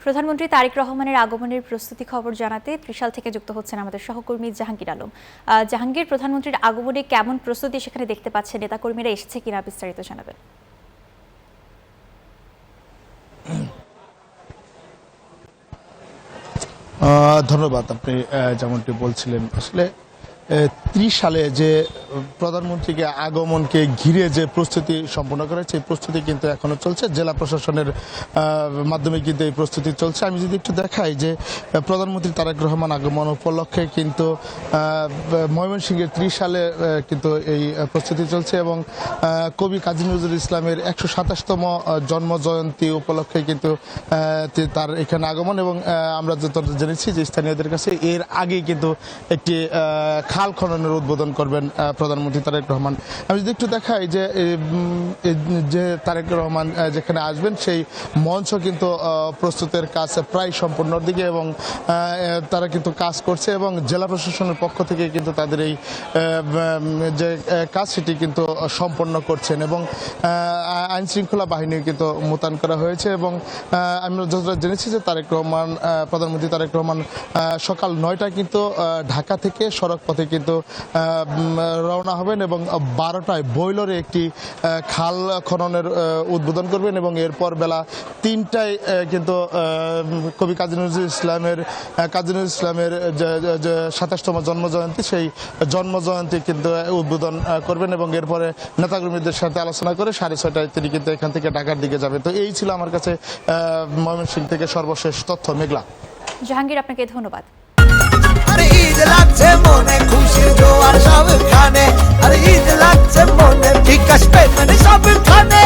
প্রধানমন্ত্রী তারেক রহমানের আগমনের প্রস্তুতি খবর জানাতে ত্রিশাল থেকে যুক্ত হচ্ছেন আমাদের সহকর্মী জাহাঙ্গীর আলম। জাহাঙ্গীর, প্রধানমন্ত্রীর আগমনে কেমন প্রস্তুতি সেখানে দেখতে পাচ্ছেন, নেতাকর্মীরা এসেছে কিনা বিস্তারিত জানাবেন। ধন্যবাদ। আপনি যেমনটি বলছিলেন, আসলে ৩০ সালে যে প্রধানমন্ত্রীকে আগমনকে ঘিরে যে প্রস্তুতি সম্পন্ন করা সেই প্রস্তুতি কিন্তু এখনো চলছে। জেলা প্রশাসনের মাধ্যমে কিন্তু এই প্রস্তুতি চলছে। আমি যদি একটু দেখাই যে প্রধানমন্ত্রী তারেক রহমান আগমন উপলক্ষে কিন্তু ময়মনসিংহের ৩০ সালে কিন্তু এই প্রস্তুতি চলছে এবং কবি কাজী নজরুল ইসলামের ১২৭তম জন্মজয়ন্তী উপলক্ষে কিন্তু তার এখানে আগমন এবং আমরা যত জেনেছি যে স্থানীয়দের কাছে এর আগেই কিন্তু একটি খাল খননের উদ্বোধন করবেন প্রধানমন্ত্রী তারেক রহমান। আমি যদি একটু দেখাই যে তারেক রহমান যেখানে আসবেন সেই মঞ্চ কিন্তু প্রস্তুতের কাজ প্রায় সম্পূর্ণর দিকে এবং তারা কিন্তু কাজ করছে এবং জেলা প্রশাসনের পক্ষ থেকে কিন্তু তাদের এই যে কাজ সেটি কিন্তু সম্পন্ন করছেন এবং আইন শৃঙ্খলা বাহিনীও কিন্তু মোতায়েন করা হয়েছে এবং আমরা যতটা জেনেছি যে প্রধানমন্ত্রী তারেক রহমান সকাল ৯টায় কিন্তু ঢাকা থেকে সড়ক পথে কিন্তু রওনা হবেন এবং 12টায় বৈলরে একটি খাল খননের উদ্বোধন করবেন এবং এরপর বেলা 3টায় কিন্তু কবি কাজী নজরুল ইসলামের যে ২৭তম জন্মজয়ন্তী সেই জন্মজয়ন্তী কিন্তু উদ্বোধন করবেন এবং এরপরে নেতাকর্মীদের সাথে আলোচনা করে 6:30টায় তিনি কিন্তু এখান থেকে ঢাকার দিকে যাবে। তো এই ছিল আমার কাছে ময়মনসিংহ থেকে সর্বশেষ তথ্য। মেঘলা। জাহাঙ্গীর, আপনাকে ধন্যবাদ। আরে ঈদ লাগছে মনে, খুশির জোয়ার সবখানে। আরে ঈদ লাগছে মনে, বিকাশ পেমেন্ট সবখানে।